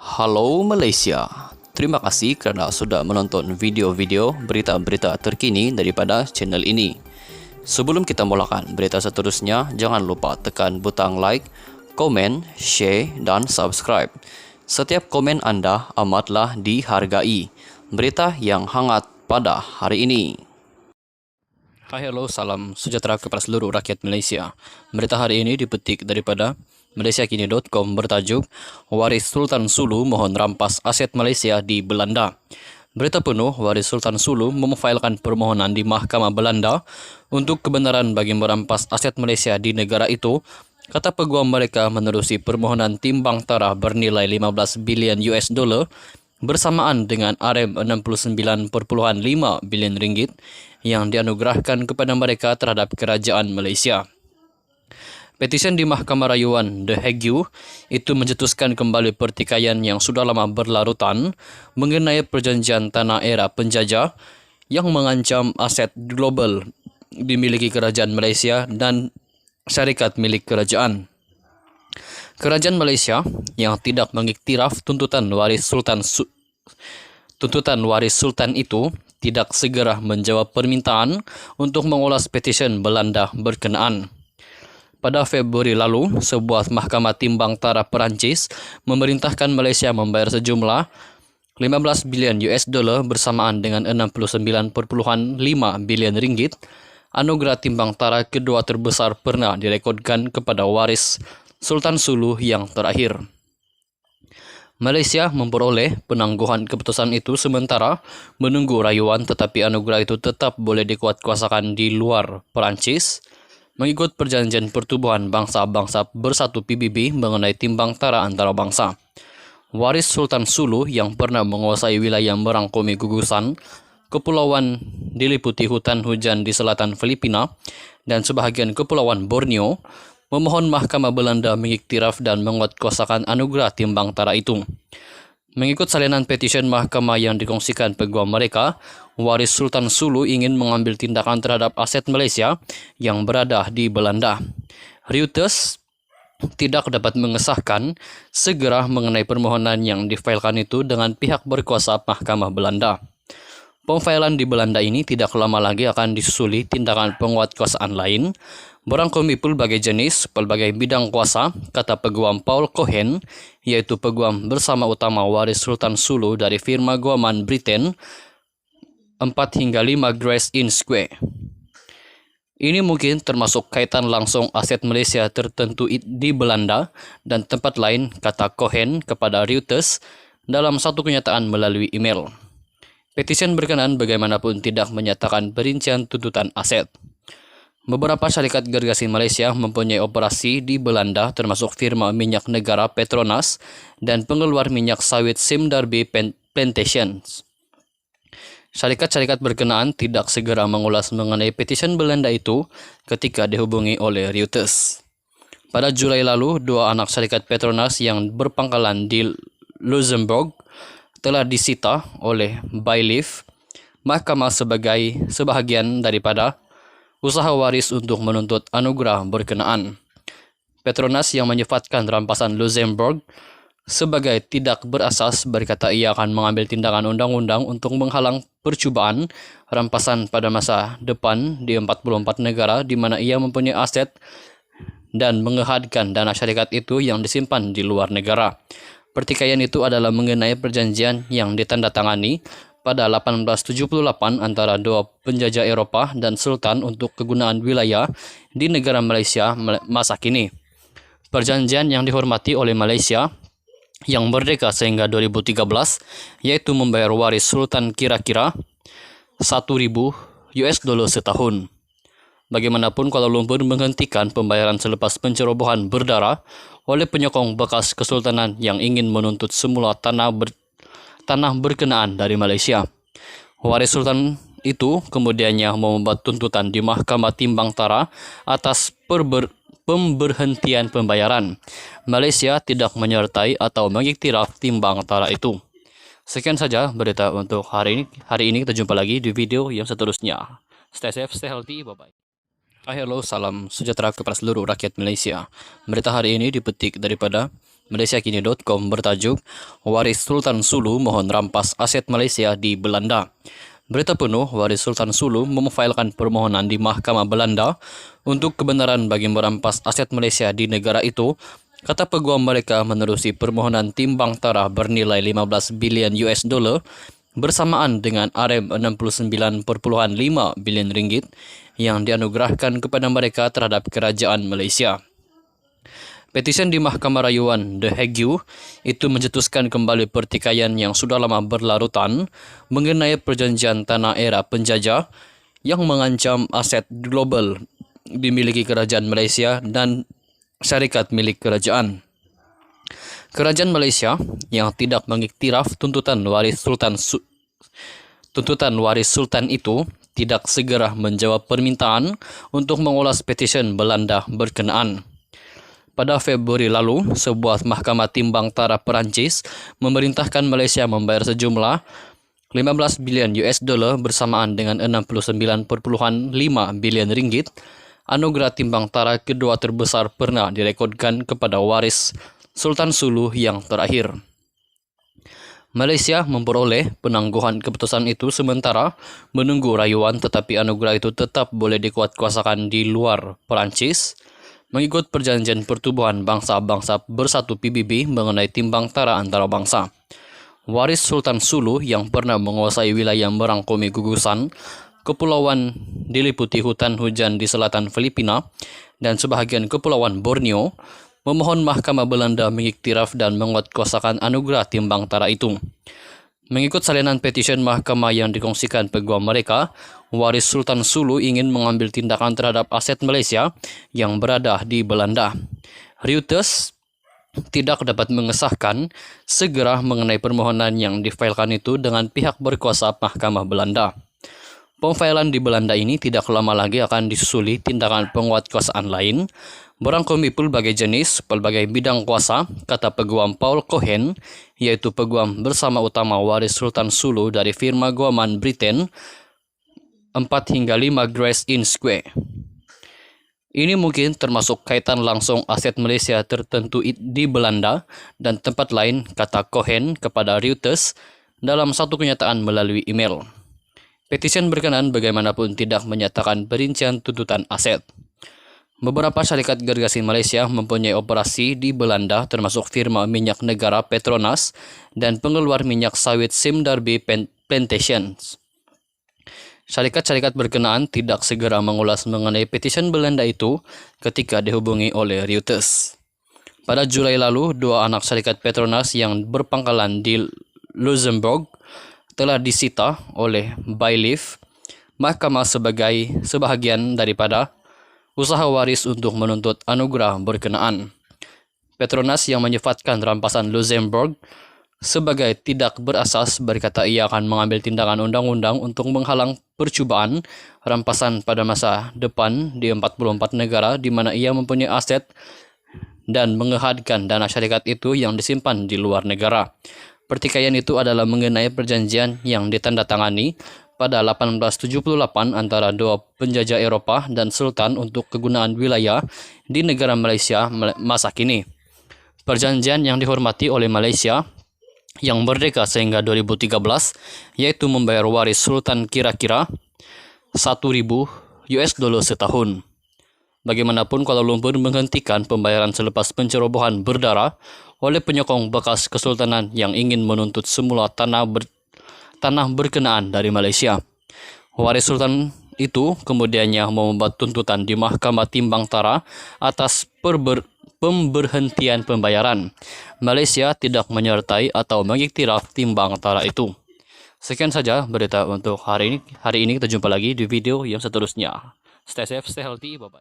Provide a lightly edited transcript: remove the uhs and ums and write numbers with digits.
Halo Malaysia, terima kasih kerana sudah menonton video-video berita-berita terkini daripada channel ini. Sebelum kita mulakan berita seterusnya, jangan lupa tekan butang like, komen, share dan subscribe. Setiap komen anda amatlah dihargai. Berita yang hangat pada hari ini. Hai, hello, salam sejahtera kepada seluruh rakyat Malaysia. Berita hari ini dipetik daripada malaysiakini.com bertajuk Waris Sultan Sulu mohon rampas aset Malaysia di Belanda. Berita penuh, Waris Sultan Sulu memfailkan permohonan di Mahkamah Belanda untuk kebenaran bagi merampas aset Malaysia di negara itu. Kata peguam mereka menerusi permohonan timbang taraf bernilai 15 bilion US dollar bersamaan dengan RM69.5 bilion ringgit yang dianugerahkan kepada mereka terhadap kerajaan Malaysia. Petisen di Mahkamah Rayuan The Hague itu mencetuskan kembali pertikaian yang sudah lama berlarutan mengenai perjanjian tanah era penjajah yang mengancam aset global dimiliki kerajaan Malaysia dan syarikat milik kerajaan. Kerajaan Malaysia yang tidak mengiktiraf tuntutan waris sultan itu tidak segera menjawab permintaan untuk mengulas petisen Belanda berkenaan. Pada Februari lalu, sebuah mahkamah timbang taraf Perancis memerintahkan Malaysia membayar sejumlah 15 bilion US dollar bersamaan dengan 69.5 bilion ringgit. Anugerah timbang taraf kedua terbesar pernah direkodkan kepada waris Sultan Sulu yang terakhir. Malaysia memperoleh penangguhan keputusan itu sementara menunggu rayuan, tetapi anugerah itu tetap boleh dikuatkuasakan di luar Perancis. Mengikut Perjanjian Pertubuhan Bangsa-Bangsa Bersatu PBB mengenai timbang taraf antarabangsa. Waris Sultan Sulu yang pernah menguasai wilayah merangkumi gugusan kepulauan diliputi hutan hujan di selatan Filipina dan sebahagian kepulauan Borneo memohon Mahkamah Belanda mengiktiraf dan menguatkuasakan anugerah timbang taraf itu. Mengikut salinan petisen mahkamah yang dikongsikan peguam mereka, waris Sultan Sulu ingin mengambil tindakan terhadap aset Malaysia yang berada di Belanda. Reuters tidak dapat mengesahkan segera mengenai permohonan yang difailkan itu dengan pihak berkuasa Mahkamah Belanda. Pemfailan di Belanda ini tidak lama lagi akan disusuli tindakan penguatkuasaan lain, berangkumi pelbagai jenis, pelbagai bidang kuasa, kata peguam Paul Cohen, yaitu peguam bersama utama waris Sultan Sulu dari firma guaman Britain 4 hingga 5 Grace Inn Square. Ini mungkin termasuk kaitan langsung aset Malaysia tertentu di Belanda dan tempat lain, kata Cohen kepada Reuters dalam satu kenyataan melalui email. Petisen berkenaan bagaimanapun tidak menyatakan perincian tuntutan aset. Beberapa syarikat gergasi Malaysia mempunyai operasi di Belanda termasuk firma minyak negara Petronas dan pengeluar minyak sawit Siem Darby Plantations. Syarikat-syarikat berkenaan tidak segera mengulas mengenai petisen Belanda itu ketika dihubungi oleh Reuters. Pada Julai lalu, dua anak syarikat Petronas yang berpangkalan di Luxembourg telah disita oleh bailiff mahkamah sebagai sebahagian daripada usaha waris untuk menuntut anugerah berkenaan. Petronas yang menyifatkan rampasan Luxembourg sebagai tidak berasas berkata ia akan mengambil tindakan undang-undang untuk menghalang percubaan rampasan pada masa depan di 44 negara di mana ia mempunyai aset dan mengehadkan dana syarikat itu yang disimpan di luar negara. Pertikaian itu adalah mengenai perjanjian yang ditandatangani pada 1878 antara dua penjajah Eropah dan Sultan untuk kegunaan wilayah di negara Malaysia masa kini. Perjanjian yang dihormati oleh Malaysia yang merdeka sehingga 2013 yaitu membayar waris Sultan kira-kira 1.000 US dollar setahun. Bagaimanapun Kuala Lumpur menghentikan pembayaran selepas pencerobohan berdarah oleh penyokong bekas kesultanan yang ingin menuntut semula tanah berkenaan dari Malaysia. Waris Sultan itu kemudiannya membuat tuntutan di Mahkamah Timbang Taraf atas pemberhentian pembayaran. Malaysia tidak menyertai atau mengiktiraf timbang taraf itu. Sekian saja berita untuk hari ini. Kita jumpa lagi di video yang seterusnya. Stay safe, stay healthy, bye-bye. Hai, hello, salam sejahtera kepada seluruh rakyat Malaysia. Berita hari ini dipetik daripada Malaysiakini.com bertajuk Waris Sultan Sulu mohon rampas aset Malaysia di Belanda. Berita penuh, Waris Sultan Sulu memfailkan permohonan di Mahkamah Belanda untuk kebenaran bagi merampas aset Malaysia di negara itu, kata peguam mereka menerusi permohonan timbang tarah bernilai 15 bilion US dollar bersamaan dengan RM69.5 bilion ringgit yang dianugerahkan kepada mereka terhadap kerajaan Malaysia. Petisen di Mahkamah Rayuan The Hague itu mencetuskan kembali pertikaian yang sudah lama berlarutan mengenai perjanjian tanah era penjajah yang mengancam aset global dimiliki kerajaan Malaysia dan syarikat milik kerajaan. Kerajaan Malaysia yang tidak mengiktiraf tuntutan waris sultan itu tidak segera menjawab permintaan untuk mengulas petisi Belanda berkenaan. Pada Februari lalu, sebuah mahkamah timbang tarah Perancis memerintahkan Malaysia membayar sejumlah 15 bilion US dollar bersamaan dengan 69.5 bilion ringgit, anugerah timbang tarah kedua terbesar pernah direkodkan kepada waris Sultan Sulu yang terakhir. Malaysia memperoleh penangguhan keputusan itu sementara menunggu rayuan, tetapi anugerah itu tetap boleh dikuatkuasakan di luar Perancis mengikut Perjanjian Pertubuhan Bangsa-Bangsa Bersatu PBB mengenai timbang tarah antara bangsa. Waris Sultan Sulu yang pernah menguasai wilayah merangkumi gugusan kepulauan diliputi hutan hujan di selatan Filipina dan sebahagian kepulauan Borneo memohon Mahkamah Belanda mengiktiraf dan menguatkuasakan anugerah timbang tarah itu. Mengikut salinan petisi mahkamah yang dikongsikan peguam mereka, waris Sultan Sulu ingin mengambil tindakan terhadap aset Malaysia yang berada di Belanda. Reuters tidak dapat mengesahkan segera mengenai permohonan yang difailkan itu dengan pihak berkuasa Mahkamah Belanda. Pemfailan di Belanda ini tidak lama lagi akan disusuli tindakan penguatkuasaan lain, berangkumi pelbagai jenis, pelbagai bidang kuasa, kata peguam Paul Cohen, yaitu peguam bersama utama waris Sultan Sulu dari firma guaman Britain 4 hingga 5 Grace Inn Square. Ini mungkin termasuk kaitan langsung aset Malaysia tertentu di Belanda dan tempat lain, kata Cohen kepada Reuters dalam satu kenyataan melalui email. Petisi berkenaan bagaimanapun tidak menyatakan perincian tuntutan aset. Beberapa syarikat gergasi Malaysia mempunyai operasi di Belanda termasuk firma minyak negara Petronas dan pengeluar minyak sawit Simdarby Plantations. Syarikat-syarikat berkenaan tidak segera mengulas mengenai petisi Belanda itu ketika dihubungi oleh Reuters. Pada Julai lalu, dua anak syarikat Petronas yang berpangkalan di Luxembourg telah disita oleh bailiff mahkamah sebagai sebahagian daripada usaha waris untuk menuntut anugerah berkenaan. Petronas yang menyifatkan rampasan Luxembourg sebagai tidak berasas berkata ia akan mengambil tindakan undang-undang untuk menghalang percubaan rampasan pada masa depan di 44 negara di mana ia mempunyai aset dan mengehadkan dana syarikat itu yang disimpan di luar negara. Pertikaian itu adalah mengenai perjanjian yang ditandatangani pada 1878 antara dua penjajah Eropah dan Sultan untuk kegunaan wilayah di negara Malaysia masa kini. Perjanjian yang dihormati oleh Malaysia yang merdeka sehingga 2013, yaitu membayar waris Sultan kira-kira 1.000 US dollar setahun. Bagaimanapun Kuala Lumpur menghentikan pembayaran selepas pencerobohan berdarah oleh penyokong bekas kesultanan yang ingin menuntut semula tanah berkenaan dari Malaysia. Waris Sultan itu kemudiannya membuat tuntutan di Mahkamah Timbang Tarah atas pemberhentian pembayaran. Malaysia tidak menyertai atau mengiktiraf timbang tarah itu. Sekian saja berita untuk hari ini. Kita jumpa lagi di video yang seterusnya. Stay safe, stay healthy, bye-bye.